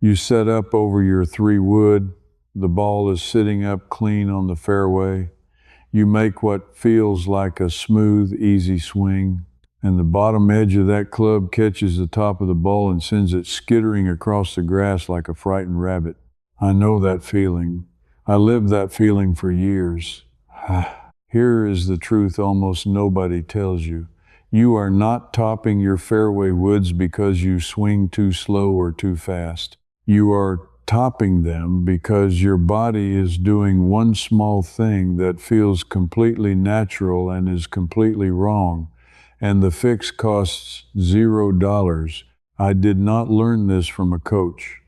You set up over your 3-wood. The ball is sitting up clean on the fairway. You make what feels like a smooth, easy swing, and the bottom edge of that club catches the top of the ball and sends it skittering across the grass like a frightened rabbit. I know that feeling. I lived that feeling for years. Here is the truth almost nobody tells you. You are not topping your fairway woods because you swing too slow or too fast. You are topping them because your body is doing one small thing that feels completely natural and is completely wrong, and the fix costs $0. I did not learn this from a coach.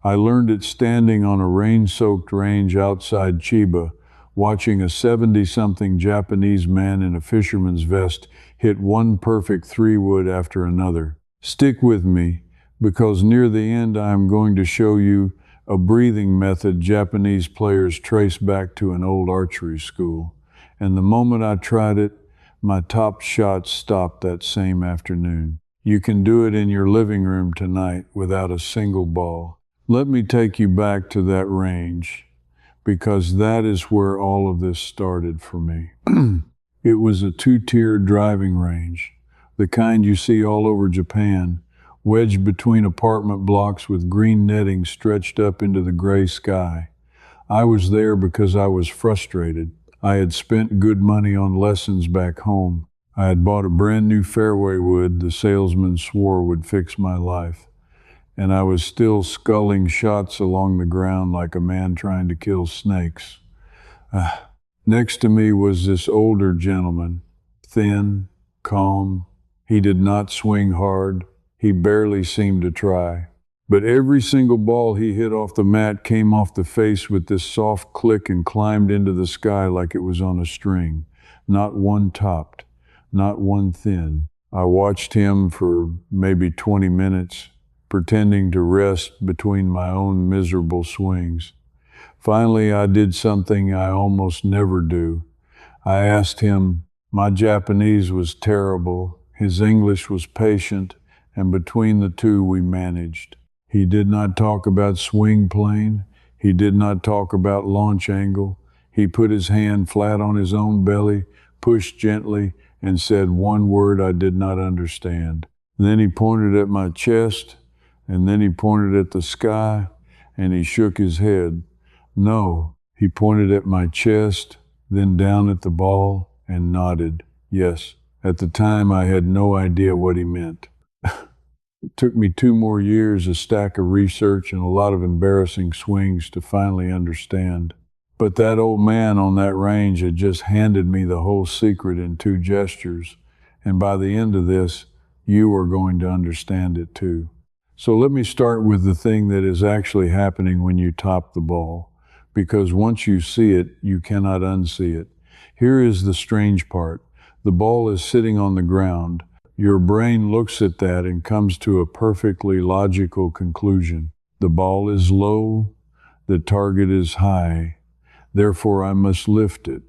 I learned it standing on a rain-soaked range outside Chiba, watching a 70-something Japanese man in a fisherman's vest hit one perfect 3-wood after another. Stick with me, because near the end I am going to show you a breathing method Japanese players trace back to an old archery school. And the moment I tried it, my top shot stopped that same afternoon. You can do it in your living room tonight without a single ball. Let me take you back to that range, because that is where all of this started for me. It was a 2-tiered driving range, the kind you see all over Japan, wedged between apartment blocks with green netting stretched up into the gray sky. I was there because I was frustrated. I had spent good money on lessons back home. I had bought a brand new fairway wood the salesman swore would fix my life. And I was still sculling shots along the ground like a man trying to kill snakes. Next to me was this older gentleman, thin, calm. He did not swing hard. He barely seemed to try. But every single ball he hit off the mat came off the face with this soft click and climbed into the sky like it was on a string. Not one topped, not one thin. I watched him for maybe 20 minutes, pretending to rest between my own miserable swings. Finally, I did something I almost never do. I asked him. My Japanese was terrible. His English was patient, and between the two we managed. He did not talk about swing plane. He did not talk about launch angle. He put his hand flat on his own belly, pushed gently, and said one word I did not understand. Then he pointed at my chest, and then he pointed at the sky, and he shook his head. No, he pointed at my chest, then down at the ball, and nodded. Yes, at the time I had no idea what he meant. It took me 2 more years, a stack of research, and a lot of embarrassing swings to finally understand. But that old man on that range had just handed me the whole secret in 2 gestures, and by the end of this, you are going to understand it too. So let me start with the thing that is actually happening when you top the ball, because once you see it, you cannot unsee it. Here is the strange part. The ball is sitting on the ground. Your brain looks at that and comes to a perfectly logical conclusion. The ball is low, the target is high, therefore I must lift it.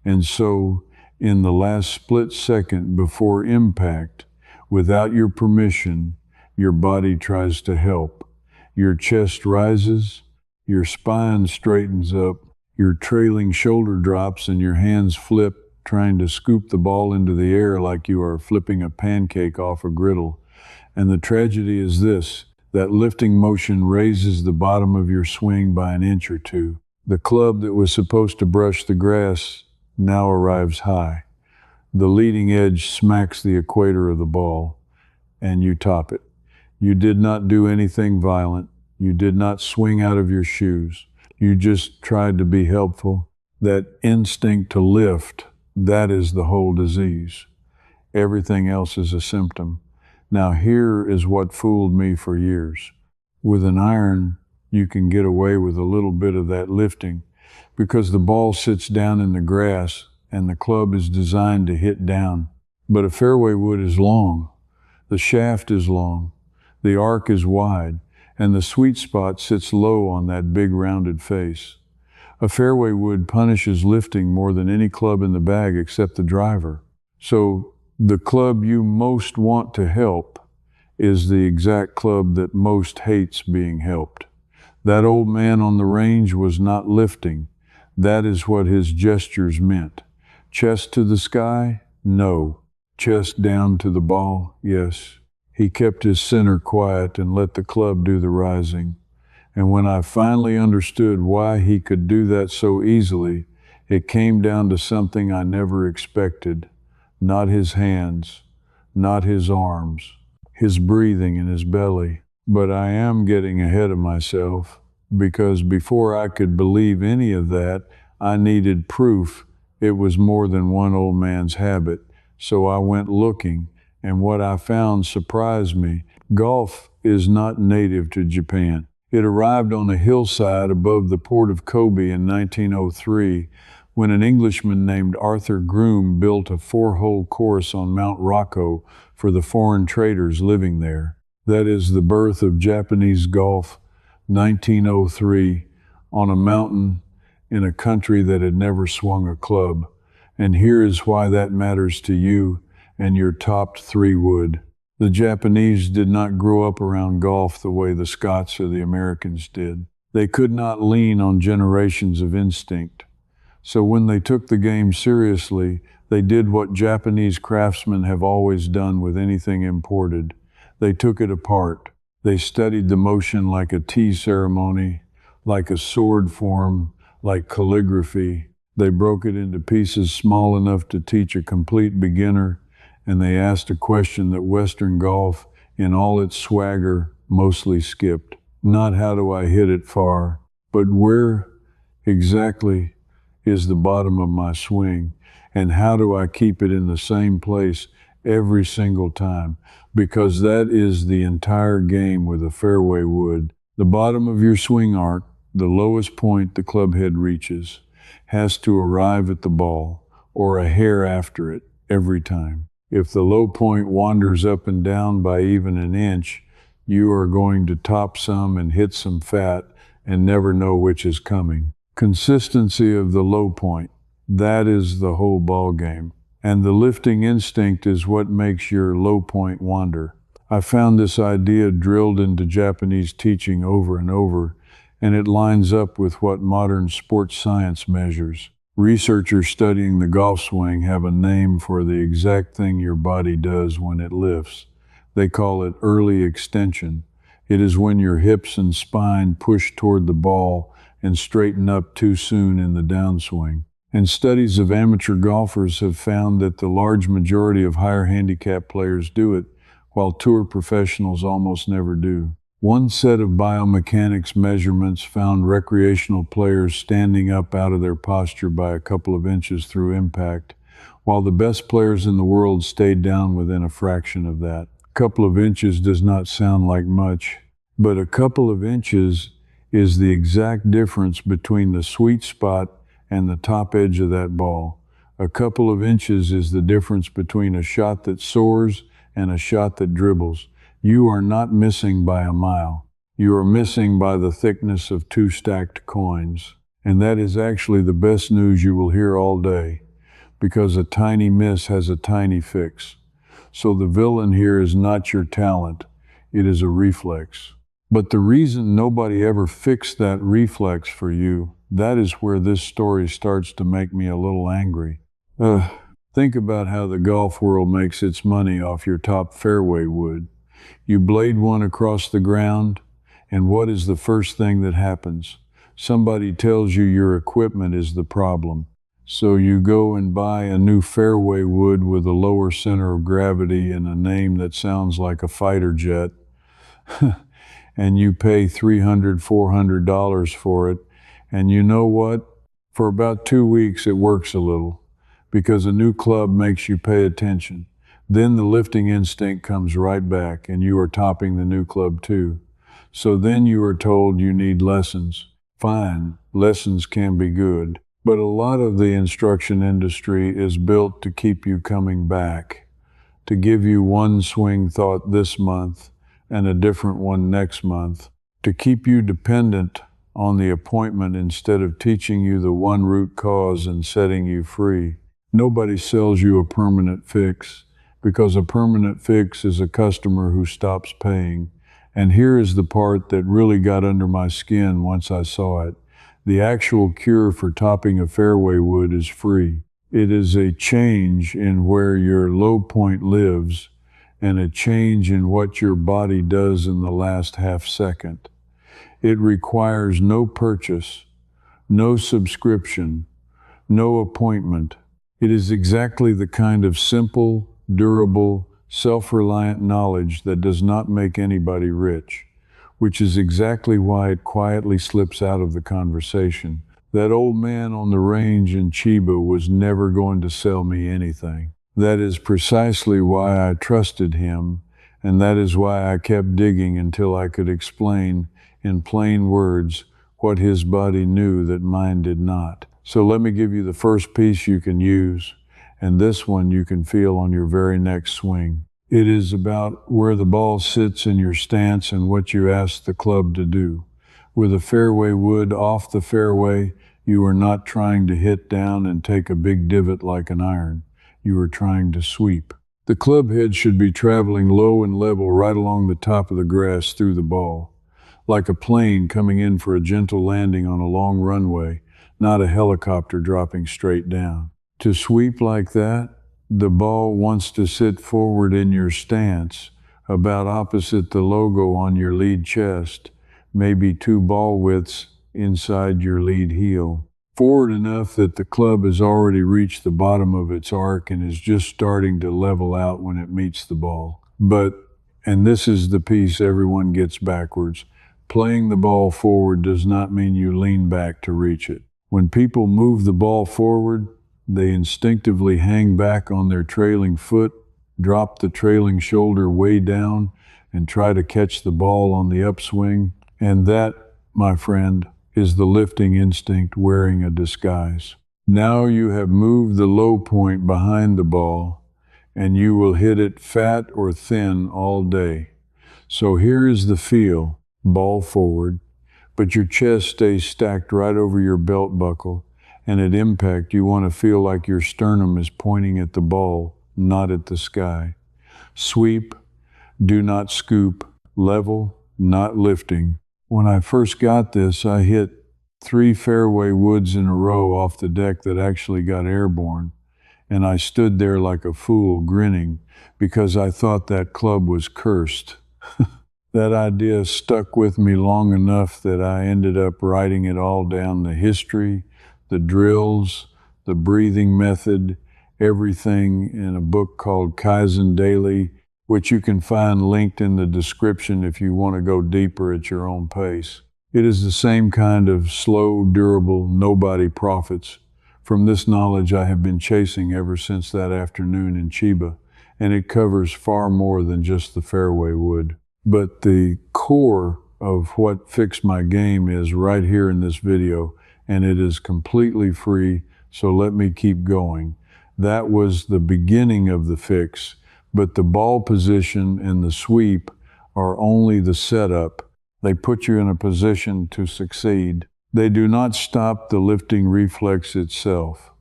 And so, in the last split second before impact, without your permission, your body tries to help. Your chest rises, your spine straightens up, your trailing shoulder drops, and your hands flip, trying to scoop the ball into the air like you are flipping a pancake off a griddle. And the tragedy is this, that lifting motion raises the bottom of your swing by an inch or 2. The club that was supposed to brush the grass now arrives high. The leading edge smacks the equator of the ball, and you top it. You did not do anything violent. You did not swing out of your shoes. You just tried to be helpful. That instinct to lift, that is the whole disease. Everything else is a symptom. Now here is what fooled me for years. With an iron, you can get away with a little bit of that lifting because the ball sits down in the grass and the club is designed to hit down. But a fairway wood is long. The shaft is long. The arc is wide, and the sweet spot sits low on that big rounded face. A fairway wood punishes lifting more than any club in the bag except the driver. So the club you most want to help is the exact club that most hates being helped. That old man on the range was not lifting. That is what his gestures meant. Chest to the sky? No. Chest down to the ball? Yes. He kept his center quiet and let the club do the rising. And when I finally understood why he could do that so easily, it came down to something I never expected. Not his hands, not his arms, his breathing in his belly. But I am getting ahead of myself, because before I could believe any of that, I needed proof it was more than one old man's habit. So I went looking, and what I found surprised me. Golf is not native to Japan. It arrived on a hillside above the port of Kobe in 1903 when an Englishman named Arthur Groom built a 4-hole course on Mount Rocco for the foreign traders living there. That is the birth of Japanese golf, 1903, on a mountain in a country that had never swung a club. And here is why that matters to you and your topped 3-wood. The Japanese did not grow up around golf the way the Scots or the Americans did. They could not lean on generations of instinct. So when they took the game seriously, they did what Japanese craftsmen have always done with anything imported. They took it apart. They studied the motion like a tea ceremony, like a sword form, like calligraphy. They broke it into pieces small enough to teach a complete beginner, and they asked a question that Western golf, in all its swagger, mostly skipped. Not how do I hit it far, but where exactly is the bottom of my swing, and how do I keep it in the same place every single time? Because that is the entire game with a fairway wood. The bottom of your swing arc, the lowest point the club head reaches, has to arrive at the ball, or a hair after it, every time. If the low point wanders up and down by even an inch, you are going to top some and hit some fat and never know which is coming. Consistency of the low point, that is the whole ball game. And the lifting instinct is what makes your low point wander. I found this idea drilled into Japanese teaching over and over, and it lines up with what modern sports science measures. Researchers studying the golf swing have a name for the exact thing your body does when it lifts. They call it early extension. It is when your hips and spine push toward the ball and straighten up too soon in the downswing. And studies of amateur golfers have found that the large majority of higher handicap players do it, while tour professionals almost never do. One set of biomechanics measurements found recreational players standing up out of their posture by a couple of inches through impact, while the best players in the world stayed down within a fraction of that. A couple of inches does not sound like much, but a couple of inches is the exact difference between the sweet spot and the top edge of that ball. A couple of inches is the difference between a shot that soars and a shot that dribbles. You are not missing by a mile. You are missing by the thickness of 2 stacked coins. And that is actually the best news you will hear all day, because a tiny miss has a tiny fix. So the villain here is not your talent. It is a reflex. But the reason nobody ever fixed that reflex for you, that is where this story starts to make me a little angry. Think about how the golf world makes its money off your top fairway wood. You blade one across the ground, and what is the first thing that happens? Somebody tells you your equipment is the problem. So you go and buy a new fairway wood with a lower center of gravity and a name that sounds like a fighter jet. And you pay $300, $400 for it. And you know what? For about 2 weeks it works a little, because a new club makes you pay attention. Then the lifting instinct comes right back, and you are topping the new club too. So then you are told you need lessons. Fine, lessons can be good, but a lot of the instruction industry is built to keep you coming back, to give you one swing thought this month and a different one next month, to keep you dependent on the appointment instead of teaching you the one root cause and setting you free. Nobody sells you a permanent fix, because a permanent fix is a customer who stops paying. And here is the part that really got under my skin once I saw it. The actual cure for topping a fairway wood is free. It is a change in where your low point lives and a change in what your body does in the last half second. It requires no purchase, no subscription, no appointment. It is exactly the kind of simple, durable, self-reliant knowledge that does not make anybody rich, which is exactly why it quietly slips out of the conversation. That old man on the range in Chiba was never going to sell me anything. That is precisely why I trusted him, and that is why I kept digging until I could explain in plain words what his body knew that mine did not. So let me give you the first piece you can use, and this one you can feel on your very next swing. It is about where the ball sits in your stance and what you ask the club to do. With a fairway wood off the fairway, you are not trying to hit down and take a big divot like an iron. You are trying to sweep. The club head should be traveling low and level right along the top of the grass through the ball, like a plane coming in for a gentle landing on a long runway, not a helicopter dropping straight down. To sweep like that, the ball wants to sit forward in your stance, about opposite the logo on your lead chest, maybe 2 ball widths inside your lead heel. Forward enough that the club has already reached the bottom of its arc and is just starting to level out when it meets the ball. But, and this is the piece everyone gets backwards, playing the ball forward does not mean you lean back to reach it. When people move the ball forward, they instinctively hang back on their trailing foot, drop the trailing shoulder way down, and try to catch the ball on the upswing. And that, my friend, is the lifting instinct wearing a disguise. Now you have moved the low point behind the ball, and you will hit it fat or thin all day. So here is the feel, ball forward, but your chest stays stacked right over your belt buckle, and at impact you want to feel like your sternum is pointing at the ball, not at the sky. Sweep, do not scoop, level, not lifting. When I first got this, I hit 3 fairway woods in a row off the deck that actually got airborne, and I stood there like a fool grinning because I thought that club was cursed. That idea stuck with me long enough that I ended up writing it all down, the history, the drills, the breathing method, everything in a book called Kaizen Daily, which you can find linked in the description if you want to go deeper at your own pace. It is the same kind of slow, durable, nobody profits. From this knowledge I have been chasing ever since that afternoon in Chiba, and it covers far more than just the fairway wood. But the core of what fixed my game is right here in this video, and it is completely free, so let me keep going. That was the beginning of the fix, but the ball position and the sweep are only the setup. They put you in a position to succeed. They do not stop the lifting reflex itself,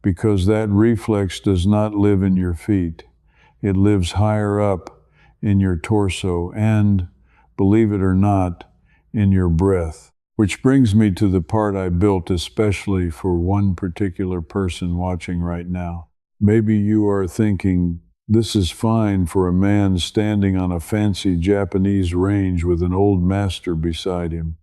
because that reflex does not live in your feet. It lives higher up in your torso and, believe it or not, in your breath. Which brings me to the part I built especially for one particular person watching right now. Maybe you are thinking, this is fine for a man standing on a fancy Japanese range with an old master beside him.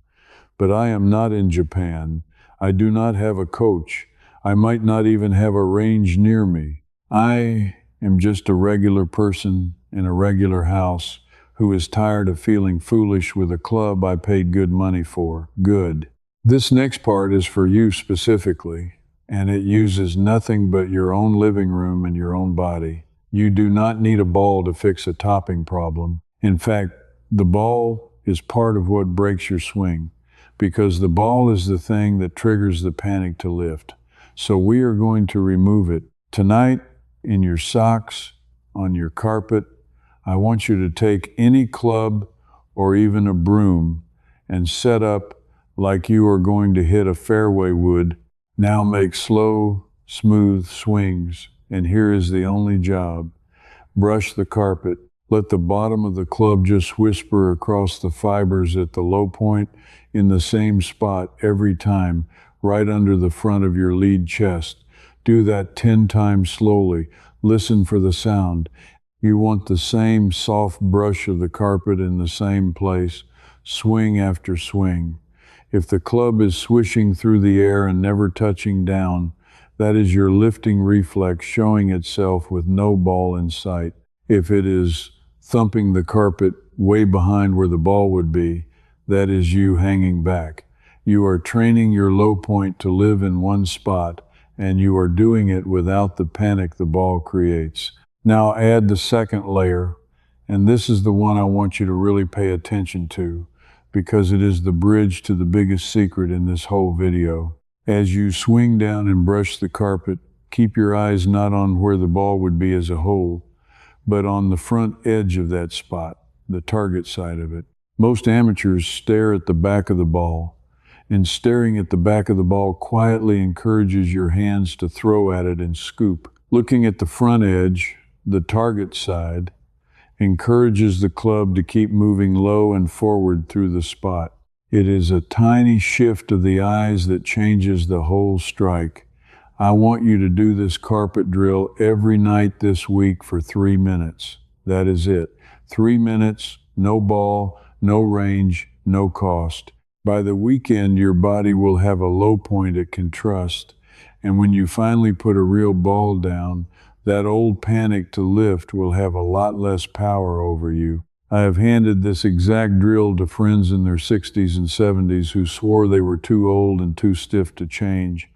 But I am not in Japan. I do not have a coach. I might not even have a range near me. I am just a regular person in a regular house who is tired of feeling foolish with a club I paid good money for. Good. This next part is for you specifically, and it uses nothing but your own living room and your own body. You do not need a ball to fix a topping problem. In fact, the ball is part of what breaks your swing, because the ball is the thing that triggers the panic to lift. So we are going to remove it. Tonight, in your socks, on your carpet, I want you to take any club or even a broom and set up like you are going to hit a fairway wood. Now make slow, smooth swings, and here is the only job. Brush the carpet. Let the bottom of the club just whisper across the fibers at the low point in the same spot every time, right under the front of your lead chest. Do that 10 times slowly. Listen for the sound. You want the same soft brush of the carpet in the same place, swing after swing. If the club is swishing through the air and never touching down, that is your lifting reflex showing itself with no ball in sight. If it is thumping the carpet way behind where the ball would be, that is you hanging back. You are training your low point to live in one spot, and you are doing it without the panic the ball creates. Now add the second layer, and this is the one I want you to really pay attention to, because it is the bridge to the biggest secret in this whole video. As you swing down and brush the carpet, keep your eyes not on where the ball would be as a whole, but on the front edge of that spot, the target side of it. Most amateurs stare at the back of the ball, and staring at the back of the ball quietly encourages your hands to throw at it and scoop. Looking at the front edge, the target side, encourages the club to keep moving low and forward through the spot. It is a tiny shift of the eyes that changes the whole strike. I want you to do this carpet drill every night this week for 3 minutes. That is it. 3 minutes, no ball, no range, no cost. By the weekend, your body will have a low point it can trust. And when you finally put a real ball down, that old panic to lift will have a lot less power over you. I have handed this exact drill to friends in their 60s and 70s who swore they were too old and too stiff to change,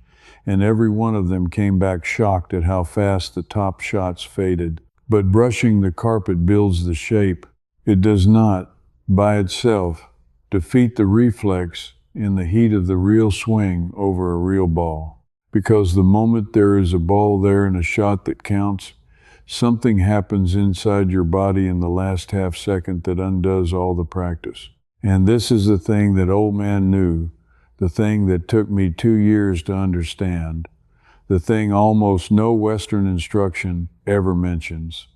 and every one of them came back shocked at how fast the top shots faded. But brushing the carpet builds the shape. It does not, by itself, defeat the reflex in the heat of the real swing over a real ball. Because the moment there is a ball there and a shot that counts, something happens inside your body in the last half second that undoes all the practice. And this is the thing that old man knew, the thing that took me 2 years to understand, the thing almost no Western instruction ever mentions.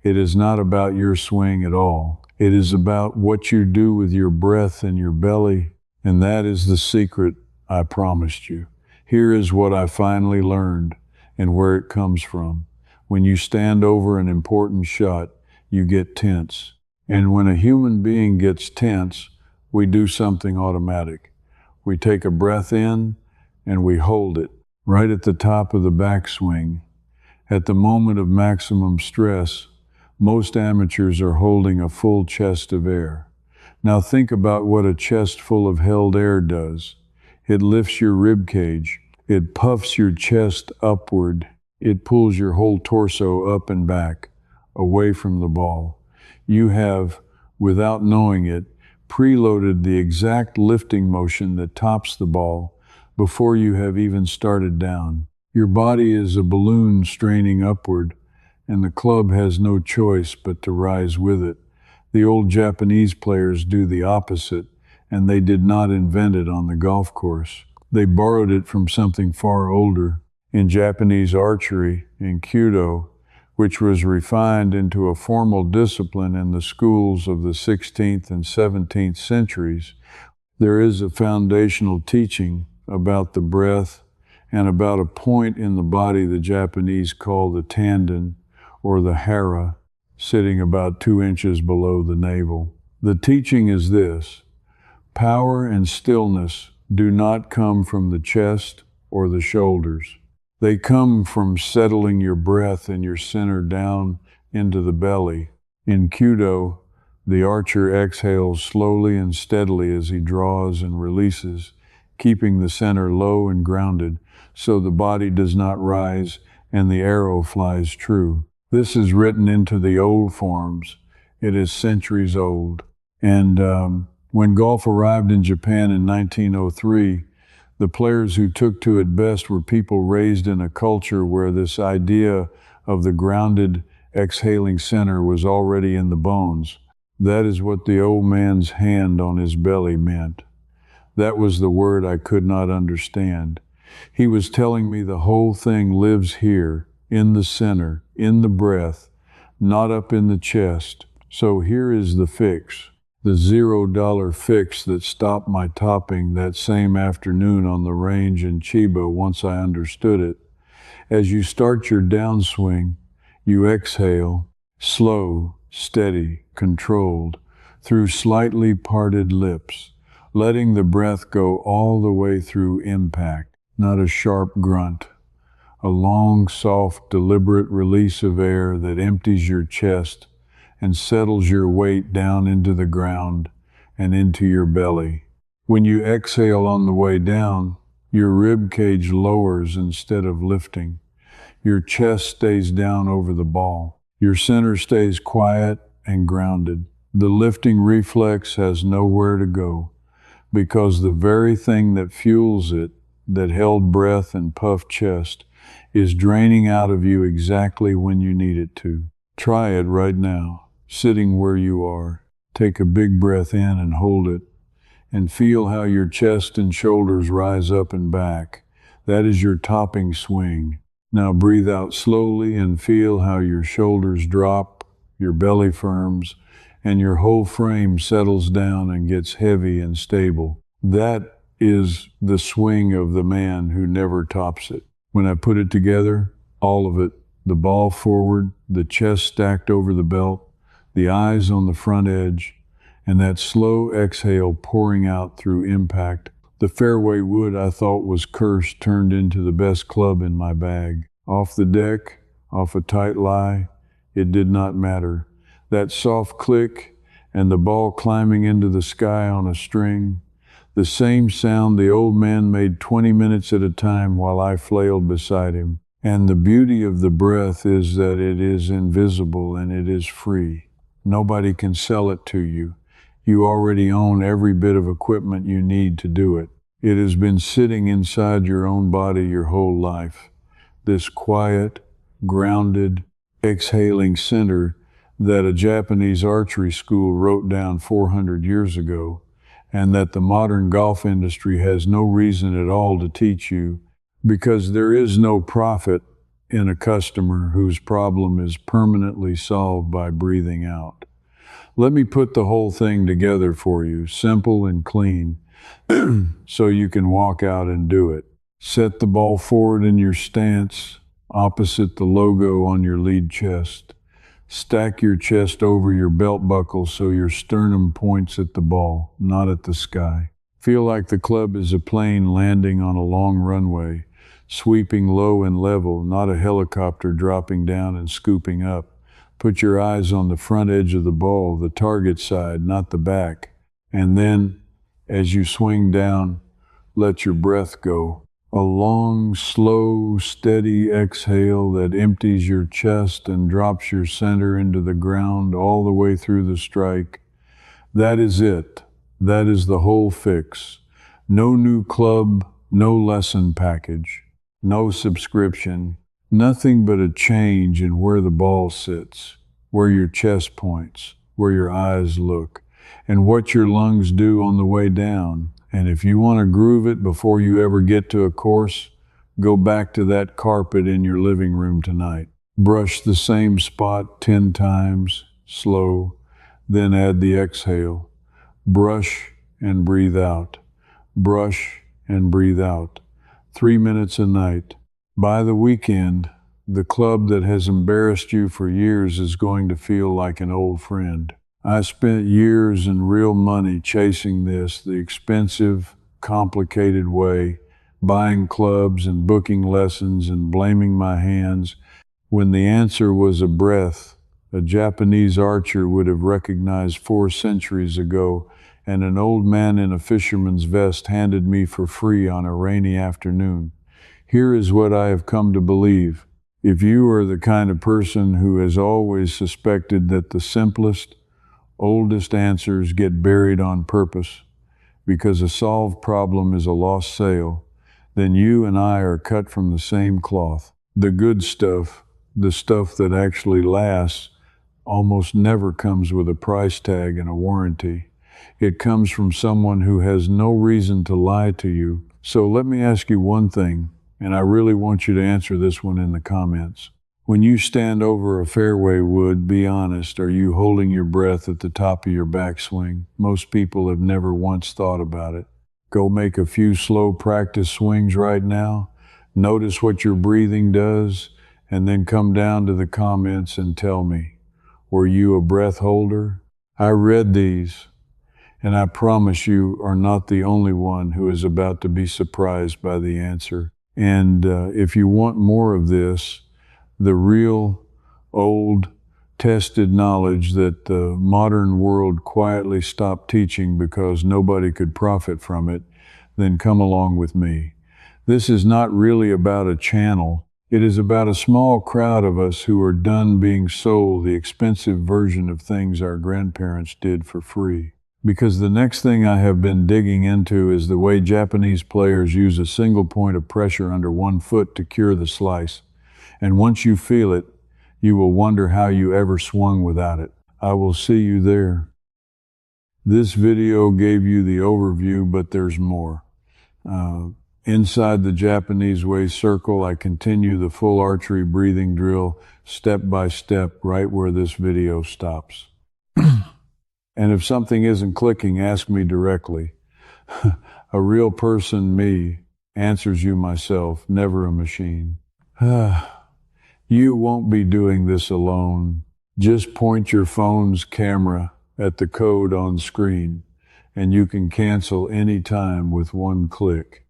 It is not about your swing at all. It is about what you do with your breath and your belly, and that is the secret I promised you. Here is what I finally learned and where it comes from. When you stand over an important shot, you get tense. And when a human being gets tense, we do something automatic. We take a breath in and we hold it right at the top of the backswing. At the moment of maximum stress, most amateurs are holding a full chest of air. Now think about what a chest full of held air does. It lifts your rib cage. It puffs your chest upward. It pulls your whole torso up and back, away from the ball. You have, without knowing it, preloaded the exact lifting motion that tops the ball before you have even started down. Your body is a balloon straining upward, and the club has no choice but to rise with it. The old Japanese players do the opposite, and they did not invent it on the golf course. They borrowed it from something far older. In Japanese archery, in Kudo, which was refined into a formal discipline in the schools of the 16th and 17th centuries, there is a foundational teaching about the breath and about a point in the body the Japanese call the tendon, or the hara, sitting about 2 inches below the navel. The teaching is this: power and stillness do not come from the chest or the shoulders. They come from settling your breath and your center down into the belly. In Kudo, the archer exhales slowly and steadily as he draws and releases, keeping the center low and grounded so the body does not rise and the arrow flies true. This is written into the old forms. It is centuries old. And when golf arrived in Japan in 1903, the players who took to it best were people raised in a culture where this idea of the grounded, exhaling center was already in the bones. That is what the old man's hand on his belly meant. That was the word I could not understand. He was telling me the whole thing lives here, in the center, in the breath, not up in the chest. So here is the fix. The $0 fix that stopped my topping that same afternoon on the range in Chiba once I understood it. As you start your downswing, you exhale, slow, steady, controlled, through slightly parted lips, letting the breath go all the way through impact, not a sharp grunt. A long, soft, deliberate release of air that empties your chest and settles your weight down into the ground and into your belly. When you exhale on the way down, your rib cage lowers instead of lifting. Your chest stays down over the ball. Your center stays quiet and grounded. The lifting reflex has nowhere to go because the very thing that fuels it, that held breath and puffed chest, is draining out of you exactly when you need it to. Try it right now, sitting where you are. Take a big breath in and hold it, and feel how your chest and shoulders rise up and back. That is your topping swing. Now breathe out slowly and feel how your shoulders drop, your belly firms, and your whole frame settles down and gets heavy and stable. That is the swing of the man who never tops it. When I put it together, all of it, the ball forward, the chest stacked over the belt, the eyes on the front edge, and that slow exhale pouring out through impact, the fairway wood I thought was cursed turned into the best club in my bag. Off the deck, off a tight lie, it did not matter. That soft click and the ball climbing into the sky on a string, the same sound the old man made 20 minutes at a time while I flailed beside him. And the beauty of the breath is that it is invisible and it is free. Nobody can sell it to you. You already own every bit of equipment you need to do it. It has been sitting inside your own body your whole life. This quiet, grounded, exhaling center that a Japanese archery school wrote down 400 years ago, and that the modern golf industry has no reason at all to teach you, because there is no profit in a customer whose problem is permanently solved by breathing out. Let me put the whole thing together for you, simple and clean, so you can walk out and do it. Set the ball forward in your stance, opposite the logo on your lead chest. Stack your chest over your belt buckle so your sternum points at the ball, not at the sky. Feel like the club is a plane landing on a long runway, sweeping low and level, not a helicopter dropping down and scooping up. Put your eyes on the front edge of the ball, the target side, not the back. And then, as you swing down, let your breath go. A long, slow, steady exhale that empties your chest and drops your center into the ground all the way through the strike. That is it. That is the whole fix. No new club, no lesson package, no subscription, nothing but a change in where the ball sits, where your chest points, where your eyes look, and what your lungs do on the way down. And if you want to groove it before you ever get to a course, go back to that carpet in your living room tonight. Brush the same spot 10 times, slow, then add the exhale. Brush and breathe out. Brush and breathe out. 3 minutes a night. By the weekend, the club that has embarrassed you for years is going to feel like an old friend. I spent years and real money chasing this, the expensive, complicated way, buying clubs and booking lessons and blaming my hands, when the answer was a breath a Japanese archer would have recognized 4 centuries ago, and an old man in a fisherman's vest handed me for free on a rainy afternoon. Here is what I have come to believe. If you are the kind of person who has always suspected that the simplest, oldest answers get buried on purpose because a solved problem is a lost sale, then you and I are cut from the same cloth. The good stuff, the stuff that actually lasts, almost never comes with a price tag and a warranty. It comes from someone who has no reason to lie to you. So let me ask you one thing, and I really want you to answer this one in the comments. When you stand over a fairway wood, be honest, are you holding your breath at the top of your backswing? Most people have never once thought about it. Go make a few slow practice swings right now. Notice what your breathing does, and then come down to the comments and tell me, were you a breath holder? I read these, and I promise you are not the only one who is about to be surprised by the answer. And if you want more of this, the real, old, tested knowledge that the modern world quietly stopped teaching because nobody could profit from it, then come along with me. This is not really about a channel. It is about a small crowd of us who are done being sold the expensive version of things our grandparents did for free. Because the next thing I have been digging into is the way Japanese players use a single point of pressure under one foot to cure the slice. And once you feel it, you will wonder how you ever swung without it. I will see you there. This video gave you the overview, but there's more. Inside the Japanese way circle, I continue the full archery breathing drill step by step right where this video stops. And if something isn't clicking, ask me directly. A real person, me, answers you myself, never a machine. You won't be doing this alone. Just point your phone's camera at the code on screen, and you can cancel any time with one click.